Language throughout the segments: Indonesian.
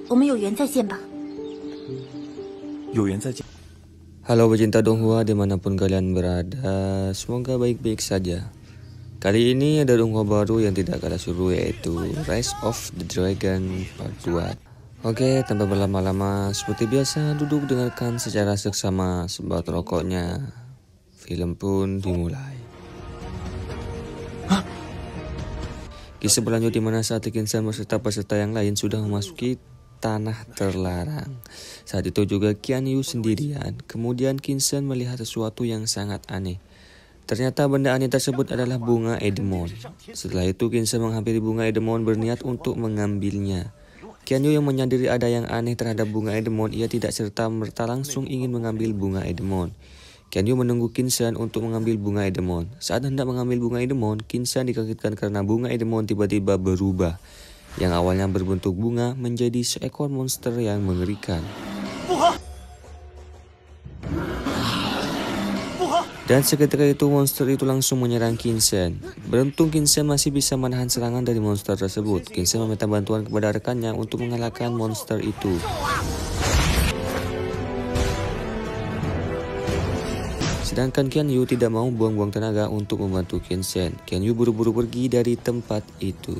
我们有缘再见吧。有缘再见。 Halo pecinta Donghua dimanapun kalian berada, semoga baik-baik saja. Kali ini ada Donghua baru yang tidak kalah seru, yaitu Rise of the Dragon Part 2. Oke, tanpa berlama-lama, seperti biasa duduk dengarkan secara seksama sebat rokoknya. Film pun dimulai. Kisah berlanjut di mana saat Kinsan beserta peserta yang lain sudah memasuki tanah terlarang. Saat itu juga Qian Yu sendirian. Kemudian Kinsan melihat sesuatu yang sangat aneh. Ternyata benda aneh tersebut adalah bunga Edemon. Setelah itu Kinsan menghampiri bunga Edemon berniat untuk mengambilnya. Qian Yu yang menyadari ada yang aneh terhadap bunga Edemon, ia tidak serta-merta langsung ingin mengambil bunga Edemon. Qian Yu menunggu Kinsan untuk mengambil bunga Edemon. Saat hendak mengambil bunga Edemon, Kinsan dikagetkan karena bunga Edemon tiba-tiba berubah. Yang awalnya berbentuk bunga menjadi seekor monster yang mengerikan. Dan seketika itu monster itu langsung menyerang Kinsan. Beruntung Kinsan masih bisa menahan serangan dari monster tersebut. Kinsan meminta bantuan kepada rekannya untuk mengalahkan monster itu. Sedangkan Qian Yu tidak mau buang-buang tenaga untuk membantu Kinsan. Qian Yu buru-buru pergi dari tempat itu.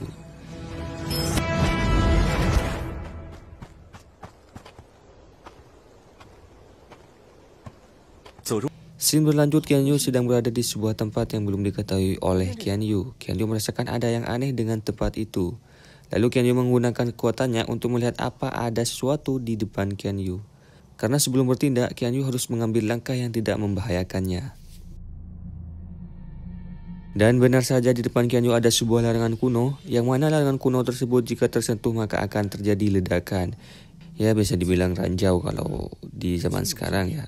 Scene berlanjut, Qian Yu sedang berada di sebuah tempat yang belum diketahui oleh Qian Yu. Qian Yu merasakan ada yang aneh dengan tempat itu. Lalu Qian Yu menggunakan kekuatannya untuk melihat apa ada sesuatu di depan Qian Yu. Karena sebelum bertindak, Qian Yu harus mengambil langkah yang tidak membahayakannya. Dan benar saja di depan Qian Yu ada sebuah larangan kuno, yang mana larangan kuno tersebut jika tersentuh maka akan terjadi ledakan. Ya, bisa dibilang ranjau kalau di zaman sekarang ya.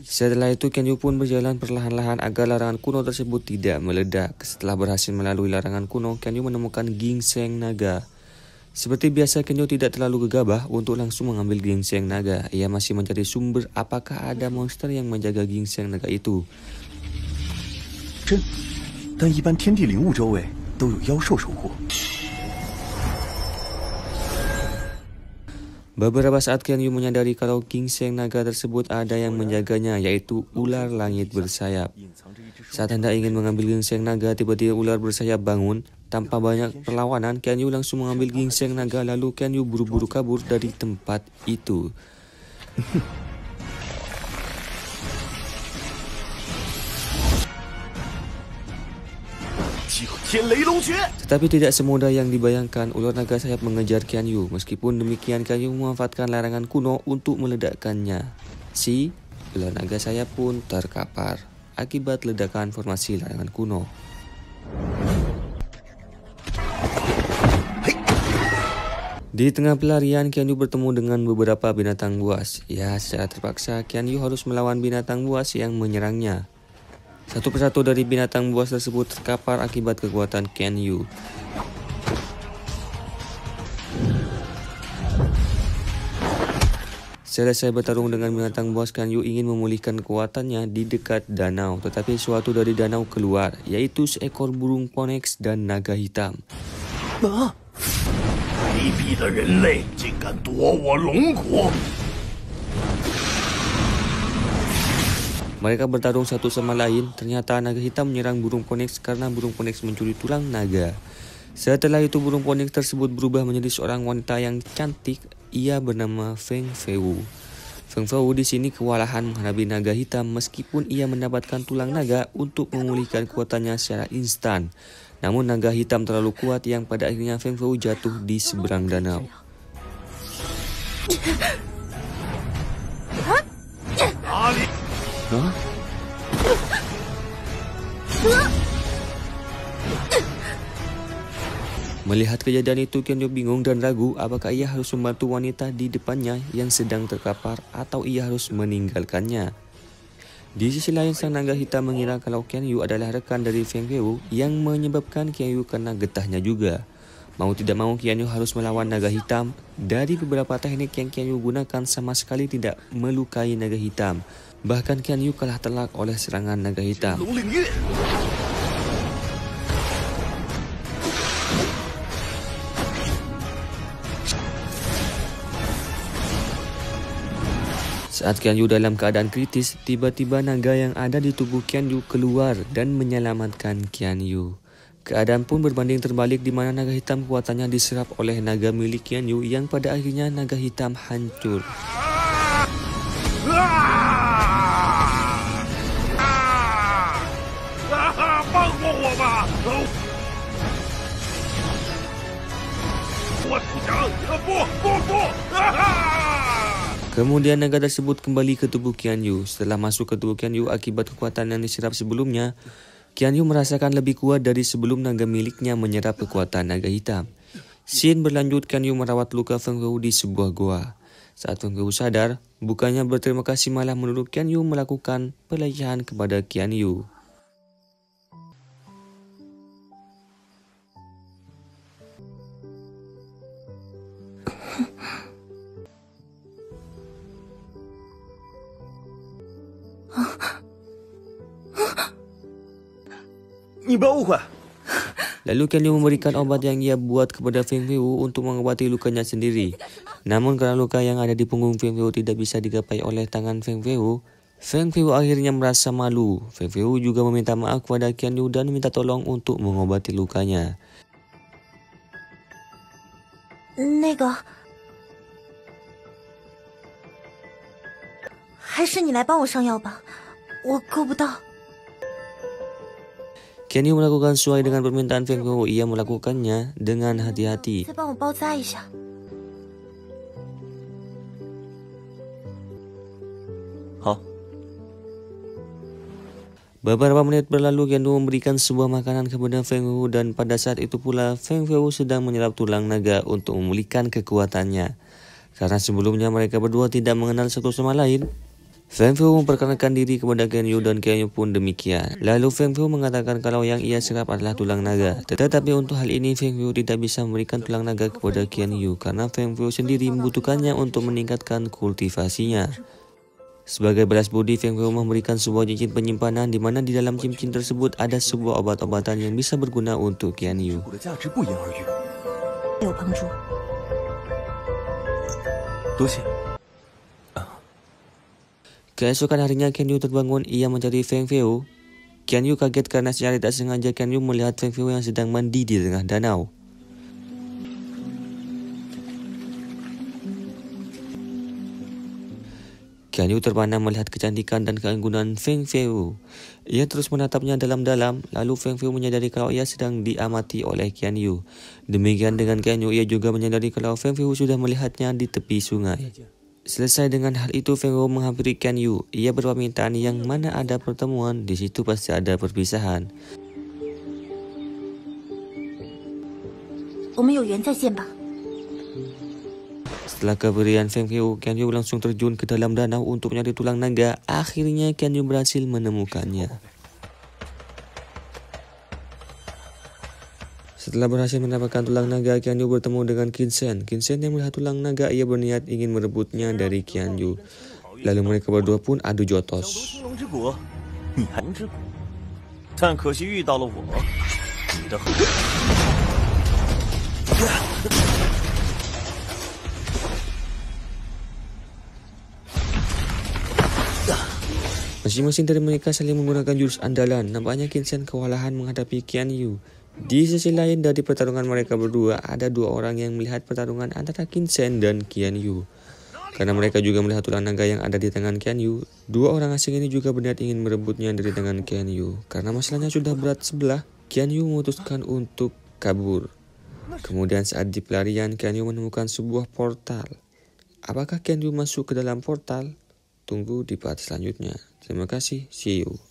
Setelah itu Qian Yu pun berjalan perlahan-lahan agar larangan kuno tersebut tidak meledak. Setelah berhasil melalui larangan kuno, Qian Yu menemukan ginseng naga. Seperti biasa, Qian Yu tidak terlalu gegabah untuk langsung mengambil ginseng naga. Ia masih mencari sumber apakah ada monster yang menjaga ginseng naga itu. 但一般天地灵物周围都有妖兽守护。 Beberapa saat Qian Yu menyadari kalau ginseng naga tersebut ada yang menjaganya, yaitu ular langit bersayap. Saat hendak ingin mengambil ginseng naga, tiba-tiba ular bersayap bangun. Tanpa banyak perlawanan, Qian Yu langsung mengambil ginseng naga, lalu Qian Yu buru-buru kabur dari tempat itu. Tetapi tidak semudah yang dibayangkan, ular naga sayap mengejar Qian Yu. Meskipun demikian, Qian Yu memanfaatkan larangan kuno untuk meledakkannya. Ular naga sayap pun terkapar akibat ledakan formasi larangan kuno. Di tengah pelarian, Qian Yu bertemu dengan beberapa binatang buas. Ya, secara terpaksa Qian Yu harus melawan binatang buas yang menyerangnya. Satu persatu dari binatang buas tersebut terkapar akibat kekuatan Qian Yu. Selesai bertarung dengan binatang buas, Qian Yu ingin memulihkan kekuatannya di dekat danau. Tetapi suatu dari danau keluar, yaitu seekor burung phoenix dan naga hitam. Mereka bertarung satu sama lain. Ternyata naga hitam menyerang burung phoenix karena burung phoenix mencuri tulang naga. Setelah itu burung phoenix tersebut berubah menjadi seorang wanita yang cantik. Ia bernama Feng Feu. Feng Feu di sini kewalahan menghadapi naga hitam meskipun ia mendapatkan tulang naga untuk memulihkan kekuatannya secara instan. Namun naga hitam terlalu kuat yang pada akhirnya Feng Feu jatuh di seberang danau. Melihat kejadian itu, Qian Yu bingung dan ragu apakah ia harus membantu wanita di depannya yang sedang terkapar atau ia harus meninggalkannya. Di sisi lain, sang naga hitam mengira kalau Qian Yu adalah rekan dari Feng Feu yang menyebabkan Qian Yu kena getahnya juga. Mau tidak mau, Qian Yu harus melawan naga hitam. Dari beberapa teknik yang Qian Yu gunakan sama sekali tidak melukai naga hitam. Bahkan Qian Yu kalah telak oleh serangan naga hitam. Saat Qian Yu dalam keadaan kritis, tiba-tiba naga yang ada di tubuh Qian Yu keluar dan menyelamatkan Qian Yu. Keadaan pun berbanding terbalik di mana naga hitam kekuatannya diserap oleh naga milik Qian Yu yang pada akhirnya naga hitam hancur. Kemudian naga tersebut kembali ke tubuh Qian Yu. Setelah masuk ke tubuh Qian Yu akibat kekuatan yang diserap sebelumnya, Qian Yu merasakan lebih kuat dari sebelum naga miliknya menyerap kekuatan naga hitam. Scene berlanjut, Qian Yu merawat luka Feng Wei di sebuah goa. Saat Feng Wei sadar, bukannya berterima kasih malah menuduh Qian Yu melakukan pelecehan kepada Qian Yu. Lalu Qian Yu memberikan obat yang ia buat kepada Feng Wei untuk mengobati lukanya sendiri. Namun karena luka yang ada di punggung Feng Wei tidak bisa digapai oleh tangan Feng Wei akhirnya merasa malu. Feng Wei juga meminta maaf kepada Qian Yu dan meminta tolong untuk mengobati lukanya. 那个，还是你来帮我上药吧，我够不到。 Qian Yu melakukan sesuai dengan permintaan Feng Wei. Ia melakukannya dengan hati-hati. 再帮我包扎一下。 好。 Beberapa menit berlalu, Qian Yu memberikan sebuah makanan kepada Feng Wei dan pada saat itu pula Feng Wei sedang menyerap tulang naga untuk memulihkan kekuatannya. Karena sebelumnya mereka berdua tidak mengenal satu sama lain, Feng Wei memperkenalkan diri kepada Qian Yu dan Qian Yu pun demikian. Lalu Feng Wei mengatakan kalau yang ia serap adalah tulang naga. Tetapi untuk hal ini Feng Wei tidak bisa memberikan tulang naga kepada Qian Yu karena Feng Wei sendiri membutuhkannya untuk meningkatkan kultivasinya. Sebagai balas budi, Feng Wei memberikan sebuah cincin penyimpanan di mana di dalam cincin tersebut ada sebuah obat-obatan yang bisa berguna untuk Qian Yu. 有帮助。多谢。 Keesokan harinya Qian Yu terbangun, ia mencari Feng Wei. Qian Yu kaget karena secara tidak sengaja Qian Yu melihat Feng Wei yang sedang mandi di tengah danau. Qian Yu terpana melihat kecantikan dan keanggunan Feng Wei. Ia terus menatapnya dalam-dalam, lalu Feng Wei menyadari kalau ia sedang diamati oleh Qian Yu. Demikian dengan Qian Yu, ia juga menyadari kalau Feng Wei sudah melihatnya di tepi sungai. Selesai dengan hal itu, Feng Wei menghampiri Qian Yu. Ia berpamitan yang mana ada pertemuan, di situ pasti ada perpisahan. 我们有缘再见吧。 Setelah keberian Feng Wei, Qian Yu langsung terjun ke dalam danau untuk mencari tulang naga. Akhirnya Qian Yu berhasil menemukannya. Setelah berhasil mendapatkan tulang naga, Qian Yu bertemu dengan Qin Shen. Qin Shen yang melihat tulang naga, ia berniat ingin merebutnya dari Qian Yu. Lalu mereka berdua pun adu jotos. Masing-masing dari mereka saling menggunakan jurus andalan. Nampaknya Qin Shen kewalahan menghadapi Qian Yu. Di sisi lain dari pertarungan mereka berdua, ada dua orang yang melihat pertarungan antara Qin Shen dan Qian Yu. Karena mereka juga melihat tulang naga yang ada di tangan Qian Yu, dua orang asing ini juga berniat ingin merebutnya dari tangan Qian Yu. Karena masalahnya sudah berat sebelah, Qian Yu memutuskan untuk kabur. Kemudian saat di pelarian, Qian Yu menemukan sebuah portal. Apakah Qian Yu masuk ke dalam portal? Tunggu di part selanjutnya. Terima kasih, see you.